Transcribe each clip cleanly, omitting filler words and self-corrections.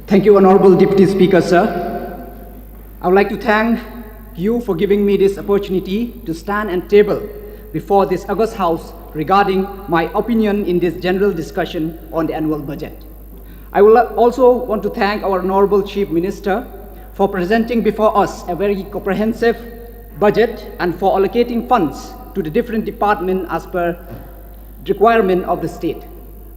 Thank you, Honorable Deputy Speaker, sir. I would like to thank you for giving me this opportunity to stand and table before this August House regarding my opinion in this general discussion on the annual budget. I will also want to thank our Honorable Chief Minister for presenting before us a very comprehensive budget and for allocating funds to the different departments as per requirement of the state.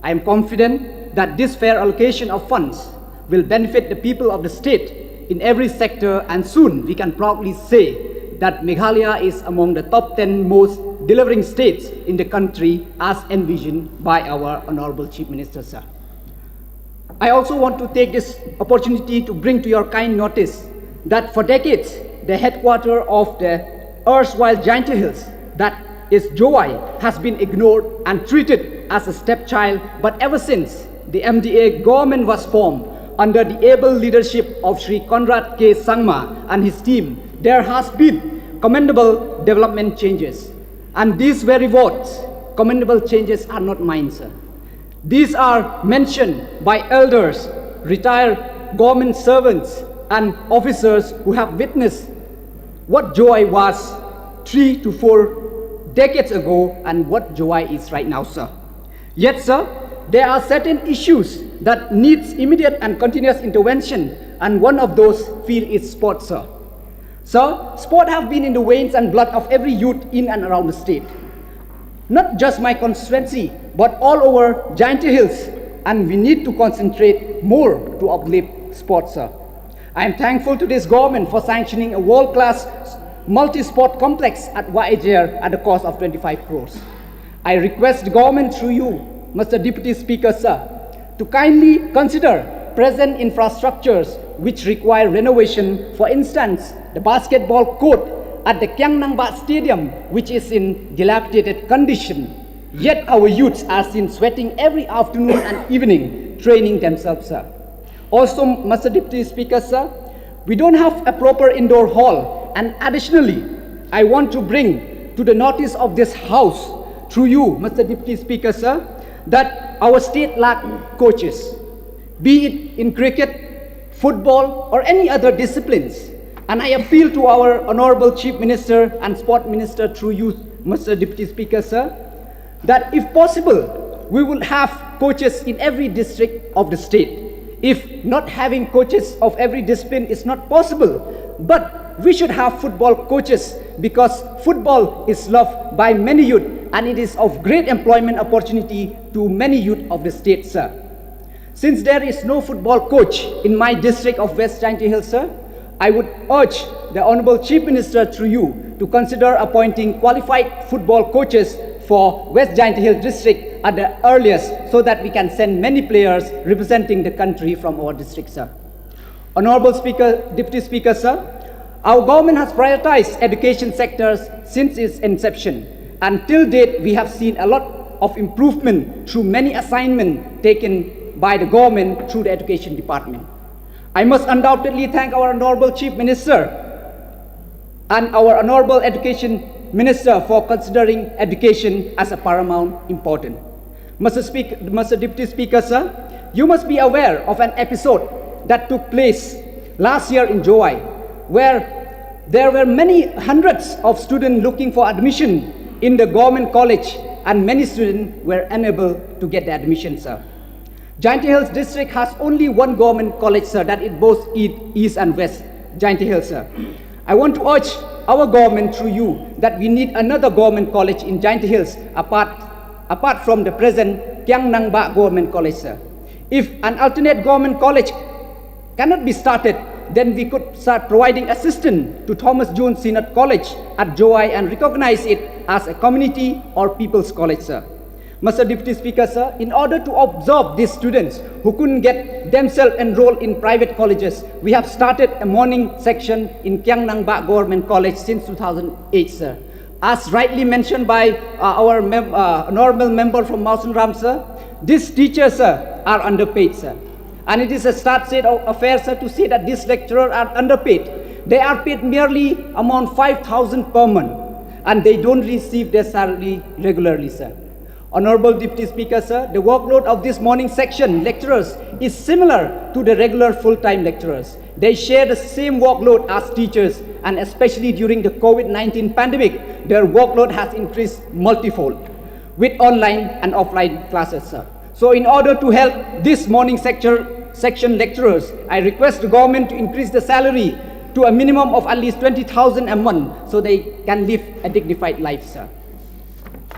I am confident that this fair allocation of funds will benefit the people of the state in every sector, and soon we can proudly say that Meghalaya is among the top 10 most delivering states in the country as envisioned by our Honorable Chief Minister, sir. I also want to take this opportunity to bring to your kind notice that for decades, the headquarters of the erstwhile Jaintia Hills, that is Jowai, has been ignored and treated as a stepchild, but ever since the MDA government was formed, under the able leadership of Sri Conrad K. Sangma and his team, there has been commendable development changes. And these very words, commendable changes, are not mine, sir. These are mentioned by elders, retired government servants, and officers who have witnessed what Jowai was 3 to 4 decades ago and what Jowai is right now, sir. Yet, sir, there are certain issues that needs immediate and continuous intervention, and one of those field is sport, sir. Sir, sport have been in the veins and blood of every youth in and around the state. Not just my constituency, but all over Jaintia Hills, and we need to concentrate more to uplift sport, sir. I am thankful to this government for sanctioning a world-class multi-sport complex at Wailadmiki at the cost of 25 crores. I request the government through you, Mr. Deputy Speaker, sir, to kindly consider present infrastructures which require renovation. For instance, the basketball court at the Kyangnangba Stadium, which is in dilapidated condition. Yet our youths are seen sweating every afternoon and evening, training themselves, sir. Also, Mr. Deputy Speaker, sir, we don't have a proper indoor hall, and additionally, I want to bring to the notice of this House, through you, Mr. Deputy Speaker, sir, that our state lack coaches, be it in cricket, football, or any other disciplines. And I appeal to our Honorable Chief Minister and Sport Minister through you, Mr. Deputy Speaker, sir, that if possible, we will have coaches in every district of the state. If not having coaches of every discipline is not possible, but we should have football coaches, because football is loved by many youth and it is of great employment opportunity to many youth of the state, sir. Since there is no football coach in my district of West Jaintia Hills, sir, I would urge the Honorable Chief Minister through you to consider appointing qualified football coaches for West Jaintia Hills district at the earliest, so that we can send many players representing the country from our district, sir. Honorable Speaker, Deputy Speaker, sir, our government has prioritized education sectors since its inception. And till date, we have seen a lot of improvement through many assignments taken by the government through the education department. I must undoubtedly thank our Honorable Chief Minister and our Honorable Education Minister for considering education as a paramount important. Mr. Deputy Speaker, sir, you must be aware of an episode that took place last year in Jowai, where there were many hundreds of students looking for admission in the government college, and many students were unable to get the admission, sir. Jaintia Hills district has only one government college, sir, that it both East and West Jaintia Hills, sir. I want to urge our government through you that we need another government college in Jaintia Hills apart from the present Kyangnangba government college, sir. If an alternate government college cannot be started, then we could start providing assistance to Thomas Jones Senior College at Jowai and recognize it as a community or people's college, sir. Mr. Deputy Speaker, sir, in order to absorb these students who couldn't get themselves enrolled in private colleges, we have started a morning section in Kyangnangba Government College since 2008, sir. As rightly mentioned by our honorable member from Mausan Ram, sir, these teachers, sir, are underpaid, sir. And it is a sad state of affairs, sir, to say that these lecturers are underpaid. They are paid merely amount 5,000 per month, and they don't receive their salary regularly, sir. Honorable Deputy Speaker, sir, the workload of this morning section lecturers is similar to the regular full-time lecturers. They share the same workload as teachers, and especially during the COVID-19 pandemic, their workload has increased multifold with online and offline classes, sir. So in order to help this morning section lecturers, I request the government to increase the salary to a minimum of at least 20,000 a month so they can live a dignified life, sir.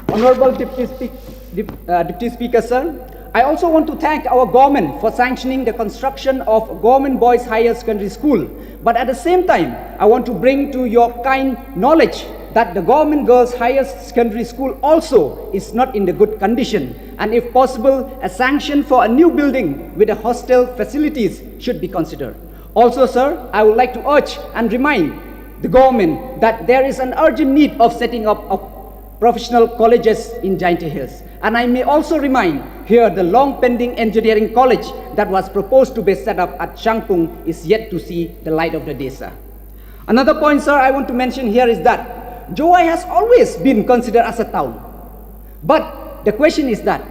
Honorable Deputy Speaker, sir, I also want to thank our government for sanctioning the construction of Government Boys Higher Secondary School. But at the same time, I want to bring to your kind knowledge that the Government Girls Higher Secondary School also is not in the good condition. And if possible, a sanction for a new building with a hostel facilities should be considered. Also, sir, I would like to urge and remind the government that there is an urgent need of setting up a professional colleges in Jaintia Hills. And I may also remind here the long pending engineering college that was proposed to be set up at Shangpung is yet to see the light of the day, sir. Another point, sir, I want to mention here is that Jowai has always been considered as a town. But the question is that,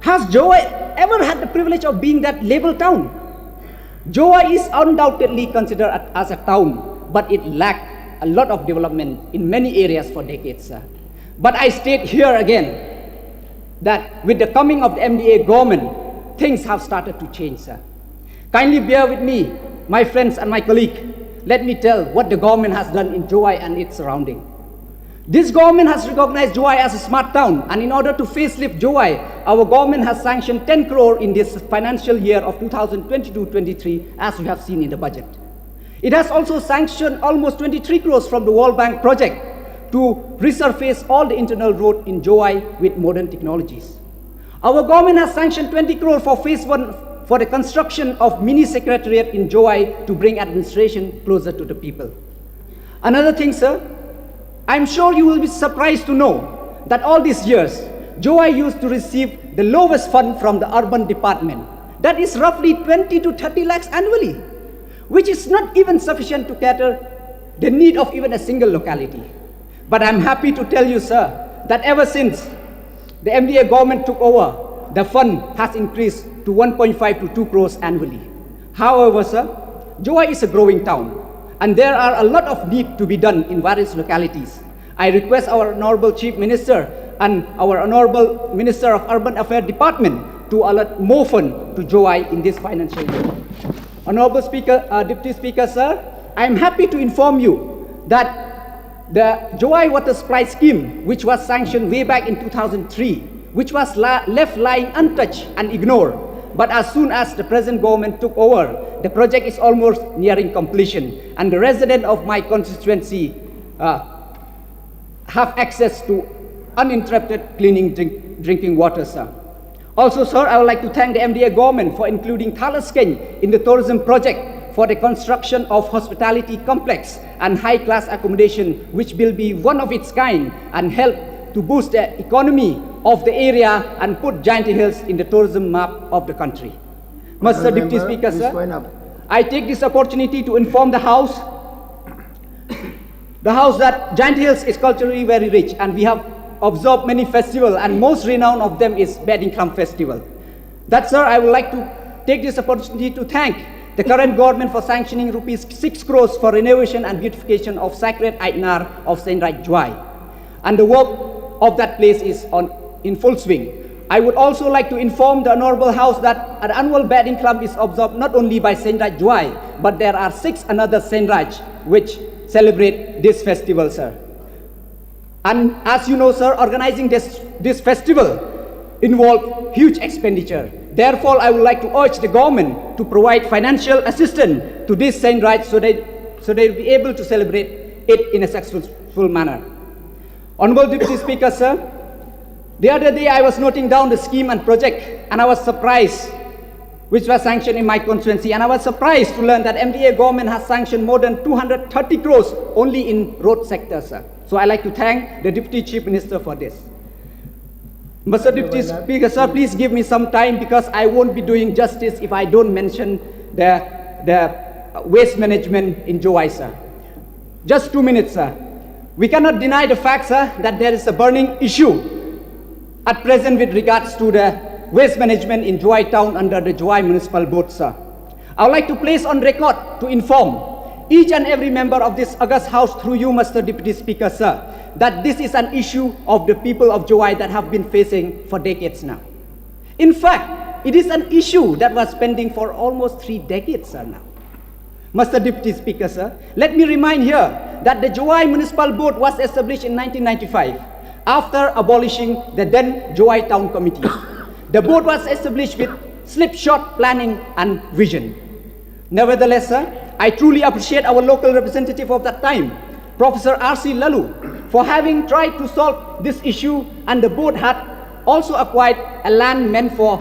has Jowai ever had the privilege of being that labeled town? Jowai is undoubtedly considered as a town, but it lacked a lot of development in many areas for decades, sir. But I state here again that with the coming of the MDA government, things have started to change, sir. Kindly bear with me, my friends and my colleague. Let me tell what the government has done in Jowai and its surrounding. This government has recognized Jowai as a smart town, and in order to facelift Jowai, our government has sanctioned 10 crore in this financial year of 2022-23, as we have seen in the budget. It has also sanctioned almost 23 crores from the World Bank project to resurface all the internal road in Jowai with modern technologies. Our government has sanctioned 20 crore for phase 1 for the construction of mini secretariat in Jowai to bring administration closer to the people. Another thing, sir, I'm sure you will be surprised to know that all these years, Jowai used to receive the lowest fund from the urban department. That is roughly 20 to 30 lakhs annually, which is not even sufficient to cater the need of even a single locality. But I'm happy to tell you, sir, that ever since the MDA government took over, the fund has increased to 1.5 to 2 crores annually. However, sir, Jowai is a growing town, and there are a lot of need to be done in various localities. I request our Honorable Chief Minister and our Honorable Minister of Urban Affairs Department to allot more fund to Jowai in this financial year. Honorable Deputy Speaker, sir, I am happy to inform you that the Jowai Water Supply Scheme, which was sanctioned way back in 2003, which was left lying untouched and ignored. But as soon as the present government took over, the project is almost nearing completion, and the residents of my constituency have access to uninterrupted cleaning drinking water, sir. Also, sir, I would like to thank the MDA government for including Thalaskeny in the tourism project for the construction of hospitality complex and high-class accommodation, which will be one of its kind and help to boost the economy of the area and put Jaintia Hills in the tourism map of the country. Mr. Deputy Speaker, sir, I take this opportunity to inform the House that Jaintia Hills is culturally very rich, and we have observed many festivals, and most renowned of them is Bedinkram Festival. That, sir, I would like to take this opportunity to thank the current government for sanctioning rupees 6 crores for renovation and beautification of Sacred Aitnar of Saint Right Jowai. And the work of that place is in full swing. I would also like to inform the Honorable House that an annual Bedinkram is observed not only by Saint Right Jowai, but there are 6 another Saint Raj which celebrate this festival, sir. And as you know, sir, organizing this festival involves huge expenditure. Therefore, I would like to urge the government to provide financial assistance to this Saint Right so they'll be able to celebrate it in a successful manner. Honorable Deputy Speaker, sir, the other day I was noting down the scheme and project, and I was surprised, which was sanctioned in my constituency, and I was surprised to learn that MDA government has sanctioned more than 230 crores only in road sector, sir. So I'd like to thank the Deputy Chief Minister for this. Mr. Deputy Speaker, sir, please give me some time because I won't be doing justice if I don't mention the waste management in Jowai, sir. Just 2 minutes, sir. We cannot deny the fact, sir, that there is a burning issue at present with regards to the waste management in Jowai town under the Jowai Municipal Board, sir. I would like to place on record to inform each and every member of this August House through you, Mr. Deputy Speaker, sir, that this is an issue of the people of Jowai that have been facing for decades now. In fact, it is an issue that was pending for almost 3 decades, sir, now. Mr. Deputy Speaker, sir, let me remind here that the Jowai Municipal Board was established in 1995 after abolishing the then Jowai Town Committee. The board was established with slipshod planning and vision. Nevertheless, sir, I truly appreciate our local representative of that time, Professor R.C. Lalu, for having tried to solve this issue, and the board had also acquired a land meant for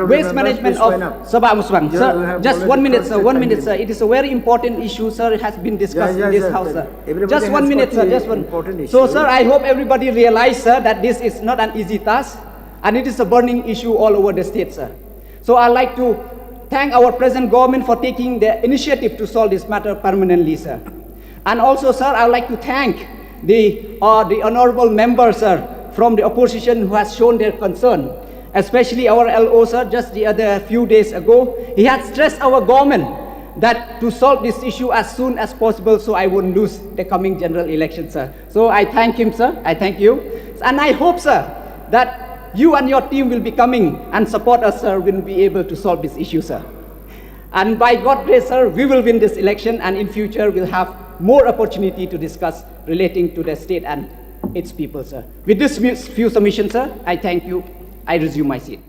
waste management of Sabah Musbang. Sir, just 1 minute, sir. 1 minute, sir. It is a very important issue, sir. It has been discussed in this house, sir. Just 1 minute, sir. Just one. So, sir, I hope everybody realize, sir, that this is not an easy task, and it is a burning issue all over the state, sir. So, I'd like to thank our present government for taking the initiative to solve this matter permanently, sir. And also, sir, I would like to thank the honorable members, sir, from the opposition who has shown their concern, especially our LO, sir, just the other few days ago. He had stressed our government that to solve this issue as soon as possible so I wouldn't lose the coming general election, sir. So I thank him, sir. I thank you. And I hope, sir, that you and your team will be coming and support us, sir, will be able to solve this issue, sir. And by God's grace, sir, we will win this election, and in future we'll have more opportunity to discuss relating to the state and its people, sir. With this few submissions, sir, I thank you. I resume my seat.